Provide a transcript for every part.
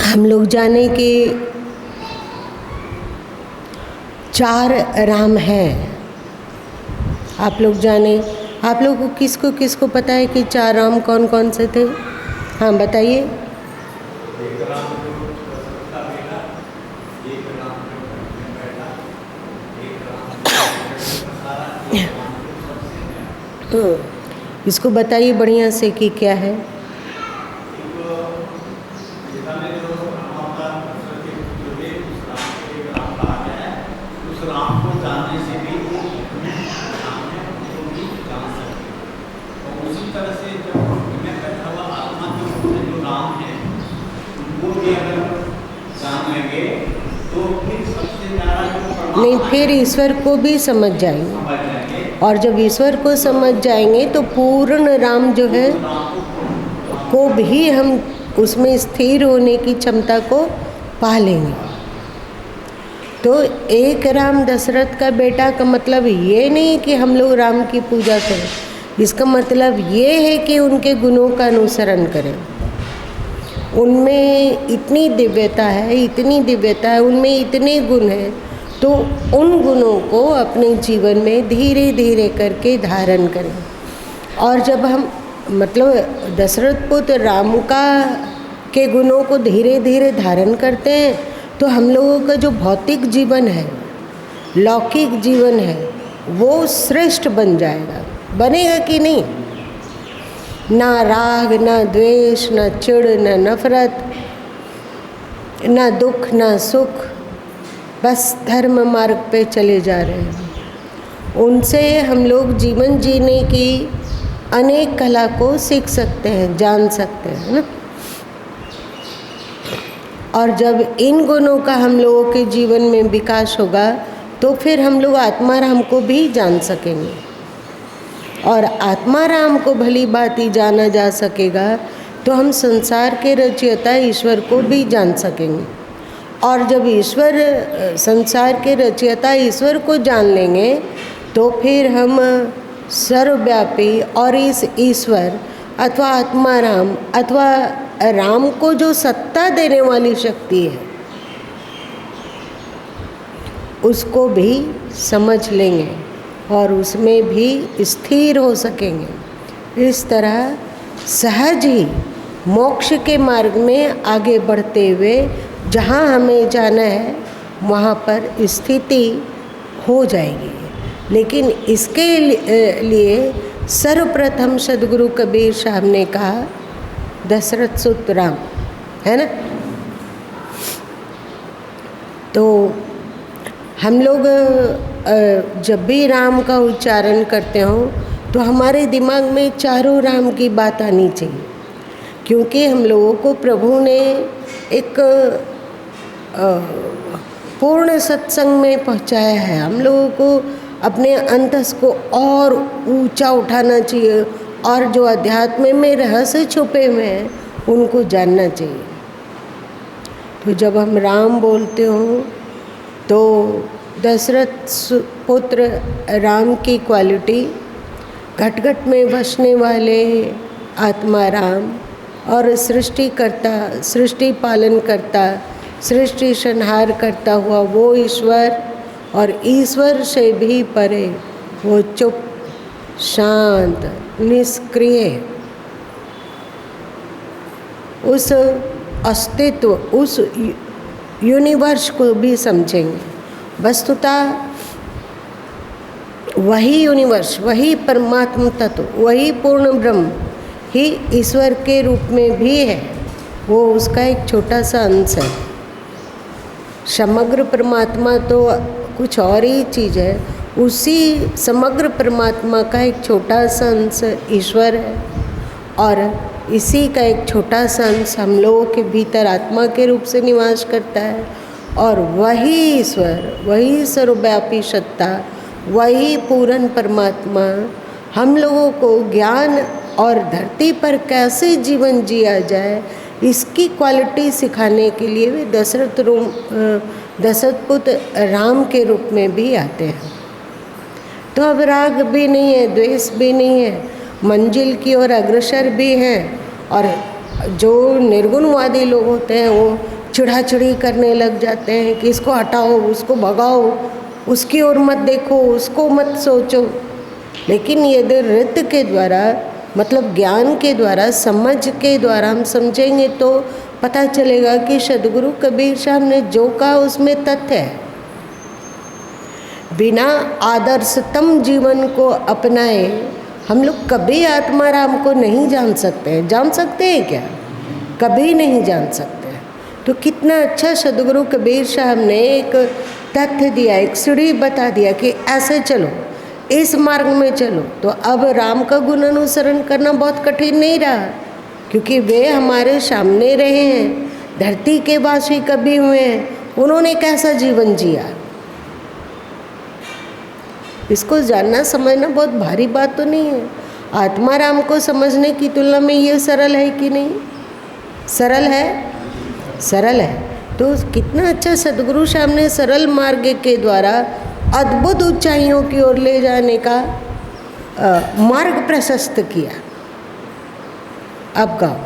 हम लोग जाने कि 4 राम हैं। आप लोग जाने, आप लोगों को किसको पता है कि 4 राम कौन कौन से थे? हाँ बताइए। इसको बताइए बढ़िया से कि क्या है। नहीं, फिर ईश्वर को भी समझ जाएंगे, और जब ईश्वर को समझ जाएंगे तो पूर्ण राम जो है को भी हम उसमें स्थिर होने की क्षमता को पा लेंगे। तो एक राम दशरथ का बेटा का मतलब ये नहीं कि हम लोग राम की पूजा करें, इसका मतलब ये है कि उनके गुणों का अनुसरण करें। उनमें इतनी दिव्यता है, उनमें इतने गुण हैं, तो उन गुणों को अपने जीवन में धीरे धीरे करके धारण करें। और जब हम मतलब दशरथ पुत्र राम का के गुणों को धीरे धीरे धारण करते हैं, तो हम लोगों का जो भौतिक जीवन है, लौकिक जीवन है, वो श्रेष्ठ बन जाएगा। बनेगा कि नहीं? ना राग, ना द्वेष, ना चिढ़, ना नफरत, ना दुख, ना सुख, बस धर्म मार्ग पे चले जा रहे हैं। उनसे हम लोग जीवन जीने की अनेक कला को सीख सकते हैं, जान सकते हैं, है ना। और जब इन गुणों का हम लोगों के जीवन में विकास होगा, तो फिर हम लोग आत्मा राम को भी जान सकेंगे। और आत्मा राम को भली भांति जाना जा सकेगा तो हम संसार के रचयिता ईश्वर को भी जान सकेंगे। और जब ईश्वर, संसार के रचयिता ईश्वर को जान लेंगे, तो फिर हम सर्वव्यापी और इस ईश्वर अथवा आत्मा राम अथवा राम को जो सत्ता देने वाली शक्ति है, उसको भी समझ लेंगे और उसमें भी स्थिर हो सकेंगे। इस तरह सहज ही मोक्ष के मार्ग में आगे बढ़ते हुए जहाँ हमें जाना है वहाँ पर स्थिति हो जाएगी। लेकिन इसके लिए सर्वप्रथम सदगुरु कबीर साहब ने कहा दशरथ सुत राम, है ना। तो हम लोग जब भी राम का उच्चारण करते हो तो हमारे दिमाग में चारों राम की बात आनी चाहिए, क्योंकि हम लोगों को प्रभु ने एक पूर्ण सत्संग में पहुंचाया है। हम लोगों को अपने अंतस को और ऊंचा उठाना चाहिए, और जो अध्यात्म में रहस्य छुपे हुए हैं उनको जानना चाहिए। तो जब हम राम बोलते हो तो दशरथ पुत्र राम की क्वालिटी, घट घट में बसने वाले आत्मा राम, और सृष्टिकर्ता, सृष्टि पालन करता, सृष्टि संहार करता हुआ वो ईश्वर, और ईश्वर से भी परे वो चुप, शांत, निष्क्रिय, उस अस्तित्व, उस यूनिवर्स को भी समझेंगे। वस्तुतः वही यूनिवर्स, वही परमात्म तत्व, वही पूर्ण ब्रह्म ही ईश्वर के रूप में भी है। वो उसका एक छोटा सा अंश है। समग्र परमात्मा तो कुछ और ही चीज़ है, उसी समग्र परमात्मा का एक छोटा सा अंश ईश्वर है, और इसी का एक छोटा सा अंश हम लोगों के भीतर आत्मा के रूप से निवास करता है। और वही ईश्वर, वही सर्वव्यापी सत्ता, वही पूर्ण परमात्मा हम लोगों को ज्ञान और धरती पर कैसे जीवन जिया जाए, इसकी क्वालिटी सिखाने के लिए वे दशरथ पुत्र राम के रूप में भी आते हैं। तो अब राग भी नहीं है, द्वेष भी नहीं है, मंजिल की ओर अग्रसर भी हैं, और जो निर्गुणवादी लोग होते हैं वो चिढ़ाचिड़ी करने लग जाते हैं कि इसको हटाओ, उसको भगाओ, उसकी ओर मत देखो, उसको मत सोचो। लेकिन यदि नृत्य के द्वारा, मतलब ज्ञान के द्वारा, समझ के द्वारा हम समझेंगे तो पता चलेगा कि सद्गुरु कबीर साहब ने जो कहा उसमें तथ्य है। बिना आदर्शतम जीवन को अपनाए हम लोग कभी आत्माराम को नहीं जान सकते हैं। जान सकते हैं क्या? कभी नहीं जान सकते हैं। तो कितना अच्छा सद्गुरु कबीर साहब ने एक तथ्य दिया, एक सीढ़ी बता दिया कि ऐसे चलो, इस मार्ग में चलो। तो अब राम का गुण अनुसरण करना बहुत कठिन नहीं रहा, क्योंकि वे हमारे सामने रहे हैं, धरती के वासी कभी हुए हैं, उन्होंने कैसा जीवन जिया। इसको जानना समझना बहुत भारी बात तो नहीं है। आत्माराम को समझने की तुलना में ये सरल है कि नहीं? सरल है, सरल है। तो कितना अच्छा सद्गुरु साहब ने सरल मार्ग के द्वारा अद्भुत ऊंचाइयों की ओर ले जाने का मार्ग प्रशस्त किया। अब गाओ।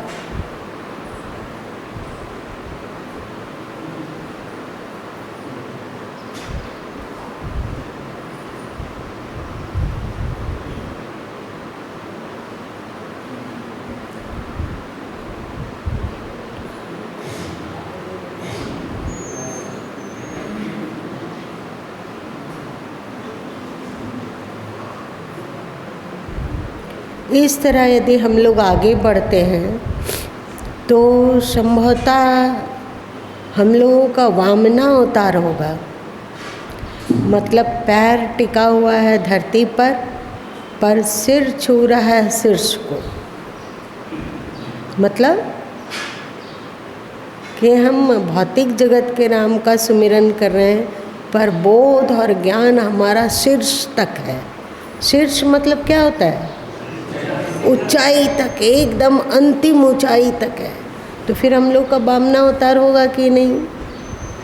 इस तरह यदि हम लोग आगे बढ़ते हैं तो संभवतः हम लोगों का वामना अवतार होगा। मतलब पैर टिका हुआ है धरती पर सिर छू रहा है शीर्ष को। मतलब कि हम भौतिक जगत के नाम का सुमिरन कर रहे हैं, पर बोध और ज्ञान हमारा शीर्ष तक है। शीर्ष मतलब क्या होता है? ऊंचाई तक, एकदम अंतिम ऊंचाई तक है। तो फिर हम लोग का वामना अवतार होगा कि नहीं?